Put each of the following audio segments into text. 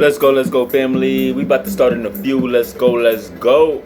Let's go, family. We about to start in a few. Let's go, let's go.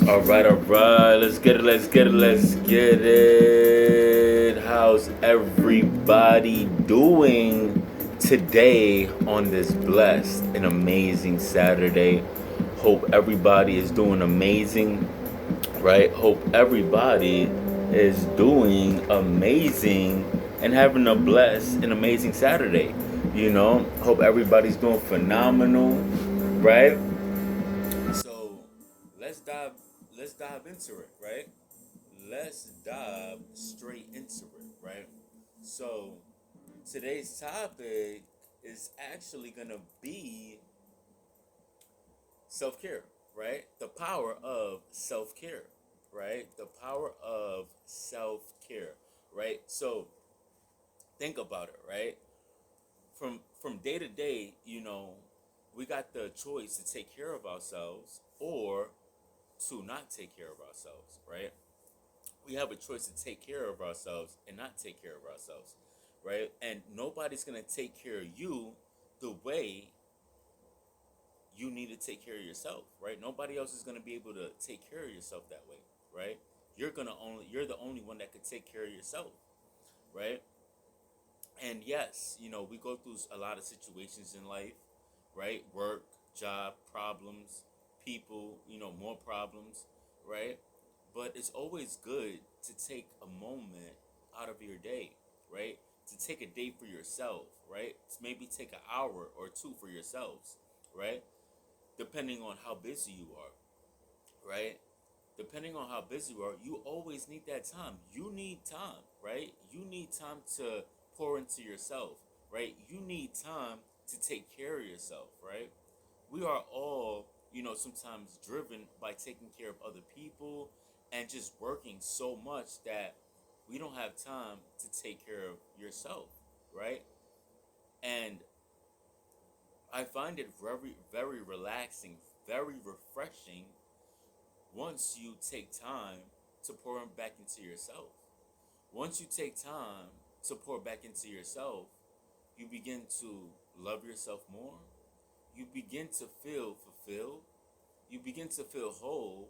All right. Let's get it, let's get it, let's get it. How's everybody doing today on this blessed and amazing Saturday? Hope everybody is doing amazing, right? Hope everybody is doing amazing and having a blessed and amazing Saturday. Hope everybody's doing phenomenal, right? So let's dive let's dive into it, right? Let's dive straight into it, right? So today's topic is actually gonna be self-care, right? The power of self-care, right? The power of self-care, right? So think about it, right? From day to day, we got the choice to take care of ourselves or to not take care of ourselves, right? We have a choice to take care of ourselves and not take care of ourselves, right? And nobody's gonna take care of you the way you need to take care of yourself, right? Nobody else is gonna be able to take care of yourself that way, right? You're the only one that could take care of yourself, right? And yes, we go through a lot of situations in life, right? Work, job, problems, people, more problems, right? But it's always good to take a moment out of your day, right? To take a day for yourself, right? To maybe take an hour or two for yourselves, right? Depending on how busy you are, right? Depending on how busy you are, you always need that time. You need time, right? You need time to pour into yourself, right? You need time to take care of yourself, right? We are all, sometimes driven by taking care of other people and just working so much that we don't have time to take care of yourself, right? And I find it very, very relaxing, very refreshing once you take time to pour back into yourself. Once you take time to pour back into yourself, you begin to love yourself more. You begin to feel fulfilled. You begin to feel whole.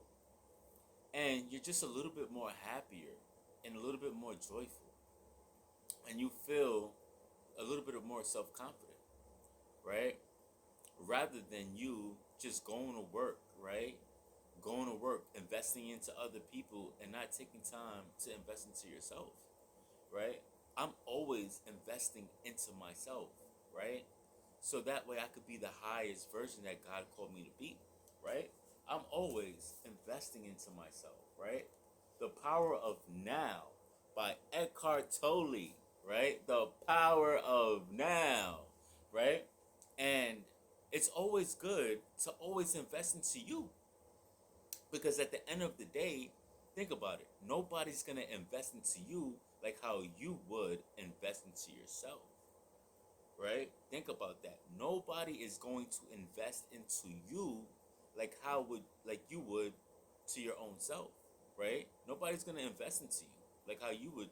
And you're just a little bit more happier and a little bit more joyful. And you feel a little bit of more self confident, right? Rather than you just going to work, right? Going to work, investing into other people, and not taking time to invest into yourself, right? I'm always investing into myself, right? So that way I could be the highest version that God called me to be, right? I'm always investing into myself, right? The Power of Now by Eckhart Tolle, right? The Power of Now, right? And it's always good to always invest into you, because at the end of the day, think about it. Nobody's going to invest into you like how you would invest into yourself, right? Think about that. Nobody is going to invest into you like you would to your own self, right? Nobody's going to invest into you like how you would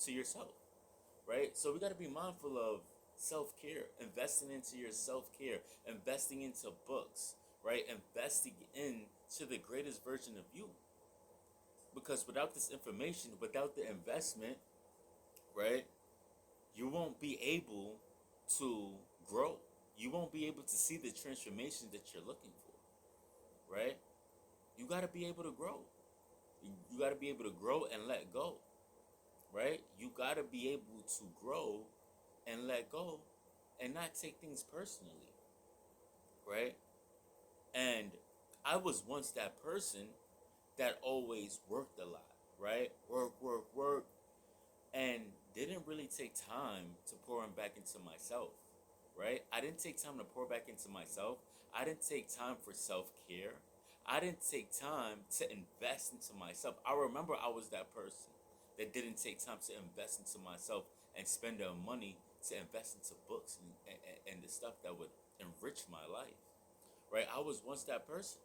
to yourself, right? So we got to be mindful of self-care, investing into your self-care, investing into books, right? Investing into the greatest version of you. Because without this information, without the investment, right, you won't be able to grow. You won't be able to see the transformation that you're looking for, right? You got to be able to grow. You got to be able to grow and let go, right? You got to be able to grow and let go and not take things personally, right? And I was once that person that always worked a lot, right? Work, and didn't really take time to pour back into myself, right? I didn't take time to pour back into myself. I didn't take time for self care. I didn't take time to invest into myself. I remember I was that person that didn't take time to invest into myself and spend the money to invest into books and the stuff that would enrich my life, right? I was once that person.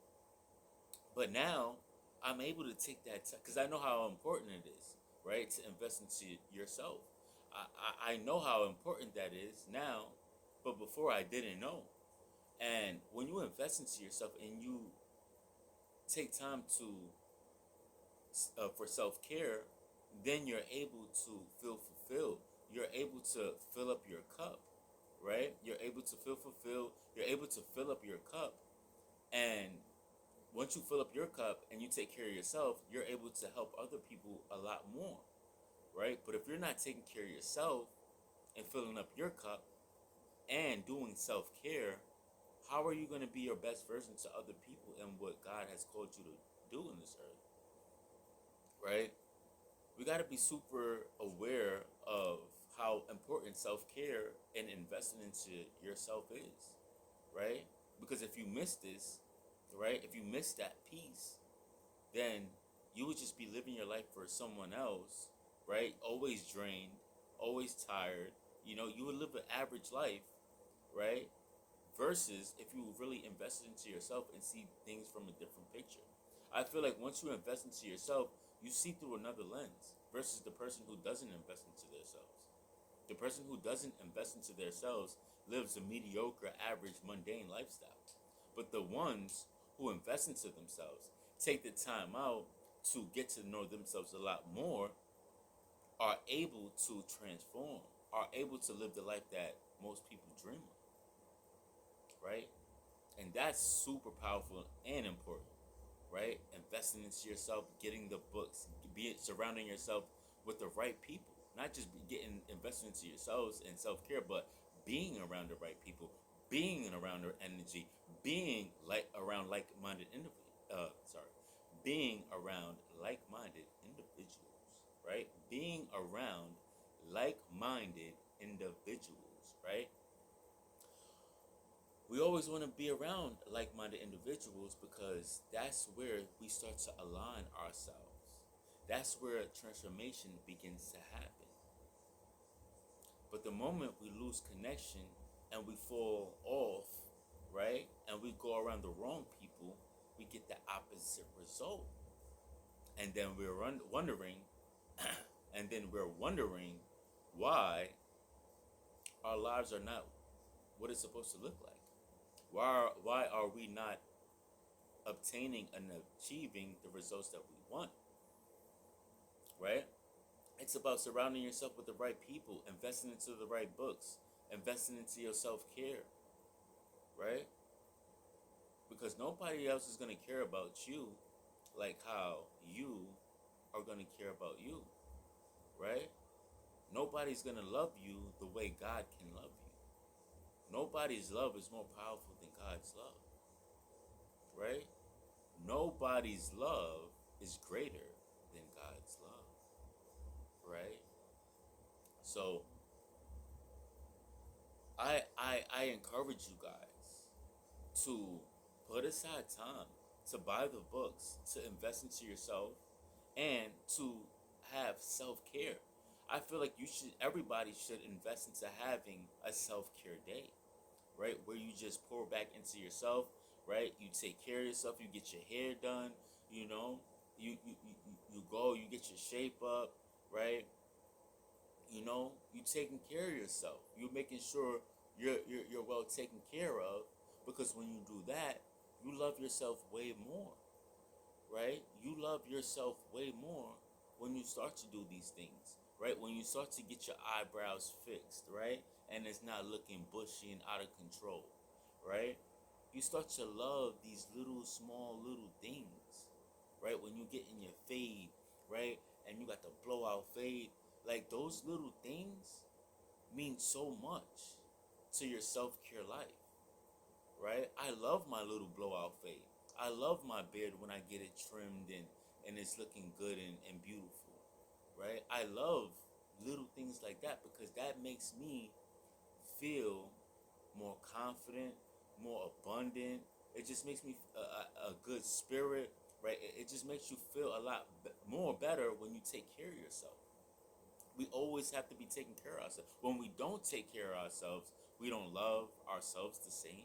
But now I'm able to take that time because I know how important it is, right, to invest into yourself. I know how important that is now, but before I didn't know. And when you invest into yourself and you take time to for self care, then you're able to feel fulfilled. You're able to fill up your cup, right? You're able to feel fulfilled. You're able to fill up your cup, and once you fill up your cup and you take care of yourself, you're able to help other people a lot more, right? But if you're not taking care of yourself and filling up your cup and doing self care, how are you going to be your best version to other people and what God has called you to do in this earth, right? We got to be super aware of how important self care and investing into yourself is, right? Because if you miss this, right, if you miss that piece, then you would just be living your life for someone else, right? Always drained, always tired. You know, you would live an average life, right? Versus if you really invested into yourself and see things from a different picture. I feel like once you invest into yourself, you see through another lens versus the person who doesn't invest into themselves. The person who doesn't invest into themselves lives a mediocre, average, mundane lifestyle. But the ones who invest into themselves, take the time out to get to know themselves a lot more, are able to transform, are able to live the life that most people dream of, right? And that's super powerful and important, right? Investing into yourself, getting the books, be surrounding yourself with the right people, not just getting invested into yourselves and self care, but being around the right people, being around their energy, being like around like-minded sorry, being around like-minded individuals, right? Being around like-minded individuals, right? We always want to be around like-minded individuals because that's where we start to align ourselves. That's where transformation begins to happen. But the moment we lose connection and we fall off, right, and we go around the wrong people, we get the opposite result. And then wondering, and then we're wondering why our lives are not what it's supposed to look like. Why are we not obtaining and achieving the results that we want, right? It's about surrounding yourself with the right people, investing into the right books, investing into your self-care, right? Because nobody else is going to care about you like how you are going to care about you, right? Nobody's going to love you the way God can love you. Nobody's love is more powerful than God's love, right? Nobody's love is greater than God's love, right? So I encourage you guys to put aside time to buy the books, to invest into yourself, and to have self care. I feel like everybody should invest into having a self care day, right? Where you just pour back into yourself, right? You take care of yourself, you get your hair done, you know, you go, you get your shape up, right? You know, you taking care of yourself. You're making sure you're well taken care of because when you do that, you love yourself way more, right? You love yourself way more when you start to do these things, right? When you start to get your eyebrows fixed, right? And it's not looking bushy and out of control, right? You start to love these little small little things, right? When you get in your fade, right? And you got the blowout fade, like those little things mean so much to your self-care life, right? I love my little blowout fade. I love my beard when I get it trimmed and it's looking good and beautiful, right? I love little things like that because that makes me feel more confident, more abundant. It just makes me a good spirit, right? It just makes you feel a lot more better when you take care of yourself. We always have to be taking care of ourselves. When we don't take care of ourselves, we don't love ourselves the same.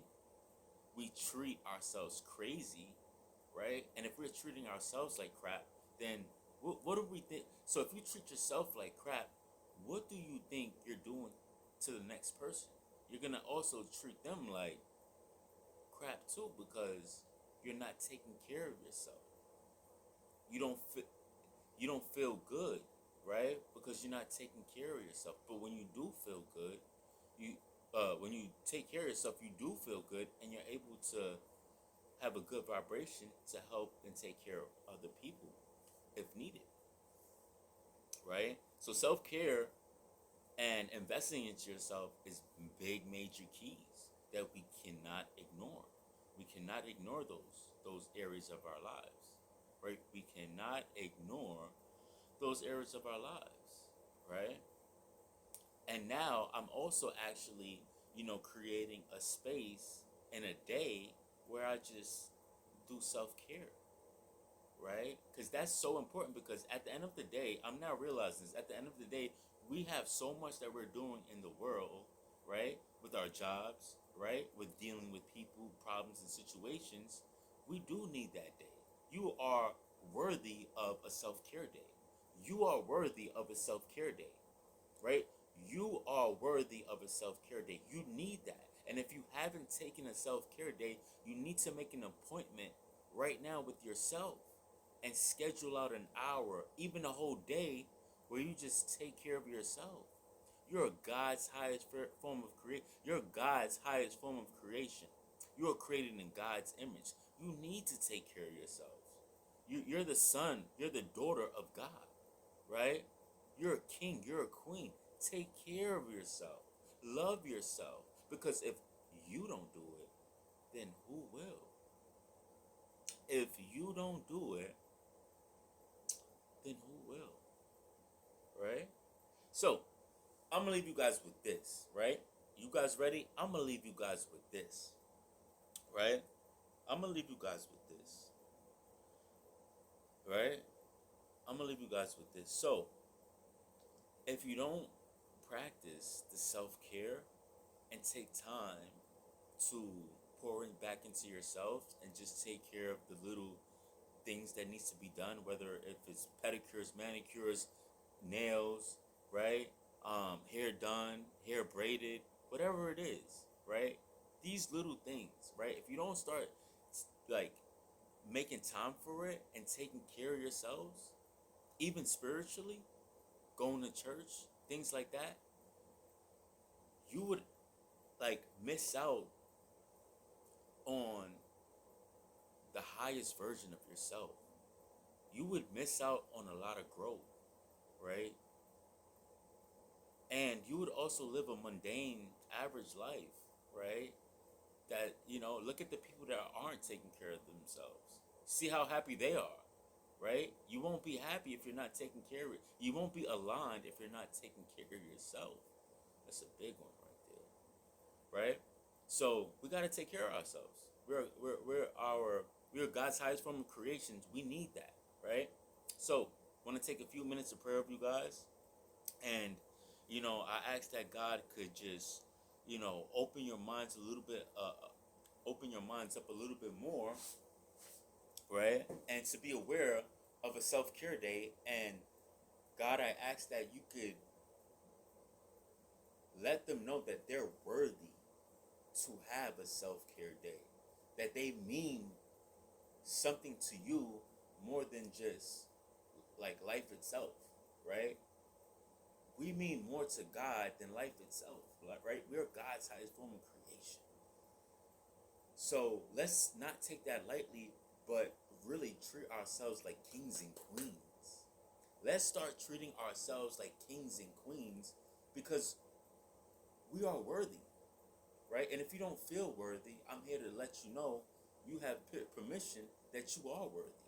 We treat ourselves crazy, right? And if we're treating ourselves like crap, then what do we think? So if you treat yourself like crap, what do you think you're doing to the next person? You're gonna also treat them like crap too because you're not taking care of yourself. You don't feel you don't feel good, right? Because you're not taking care of yourself. But when you do feel good, you when you take care of yourself, you do feel good, and you're able to have a good vibration to help and take care of other people if needed, right? So self care and investing into yourself is big major keys that we cannot ignore. We cannot ignore those areas of our lives, right? We cannot ignore those areas of our lives, right? And now I'm also actually, creating a space in a day where I just do self care, right? Because that's so important. Because at the end of the day, I'm now realizing this. At the end of the day, we have so much that we're doing in the world, right? With our jobs, right? With dealing with people, problems, and situations. We do need that day. You are worthy of a self care day. You are worthy of a self care day, right? You are worthy of a self care day. You need that. And if you haven't taken a self care day, you need to make an appointment right now with yourself and schedule out an hour, even a whole day, where you just take care of yourself. You're God's highest form of creation. You're God's highest form of creation. You are created in God's image. You need to take care of yourselves. You're the son. You're the daughter of God, right? You're a king. You're a queen. Take care of yourself. Love yourself. Because if you don't do it, then who will? If you don't do it, then who will? Right? So, I'm going to leave you guys with this, right? You guys ready? I'm going to leave you guys with this, right? I'm going to leave you guys with this, right? I'm going to leave you guys with this. So, if you don't practice the self-care and take time to pouring back into yourself and just take care of the little things that needs to be done, whether if it's pedicures, manicures, nails, right? Hair done, hair braided, whatever it is, right? These little things, right? If you don't start like making time for it and taking care of yourselves, even spiritually, going to church, things like that, you would like miss out on the highest version of yourself. You would miss out on a lot of growth, right? And you would also live a mundane, average life, right? That, look at the people that aren't taking care of themselves. See how happy they are, right? You won't be happy if you're not taking care of it. You won't be aligned if you're not taking care of yourself. That's a big one right there, right? So we got to take care of ourselves. We're God's highest form of creations. We need that, right? So want to take a few minutes of prayer with you guys, and I ask that God could just open your minds a little bit, open your minds up a little bit more, right? And to be aware of a self-care day. And God, I ask that you could let them know that they're worthy to have a self-care day, that they mean something to you more than just like life itself, right? We mean more to God than life itself, right? We're God's highest form of creation. So let's not take that lightly, but really treat ourselves like kings and queens. Let's start treating ourselves like kings and queens because we are worthy, right? And if you don't feel worthy, I'm here to let you know you have permission that you are worthy.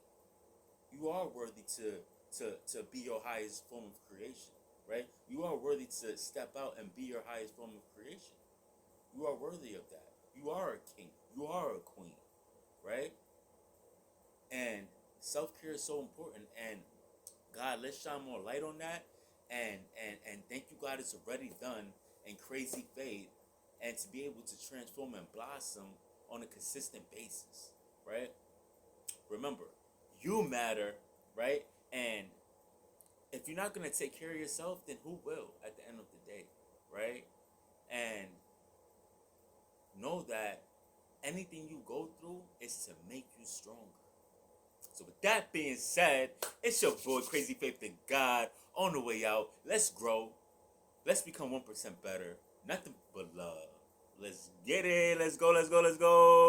You are worthy to be your highest form of creation, right? You are worthy to step out and be your highest form of creation. You are worthy of that. You are a king. You are a queen, right? And self care is so important. And God, let's shine more light on that. And thank you, God, it's already done in crazy faith, and to be able to transform and blossom on a consistent basis, right? Remember, you matter, right? And if you're not gonna take care of yourself, then who will at the end of the day, right? And know that anything you go through is to make you stronger. So with that being said, it's your boy Crazy Faith in God on the way out. Let's grow. Let's become 1% better. Nothing but love. Let's get it. Let's go. Let's go. Let's go.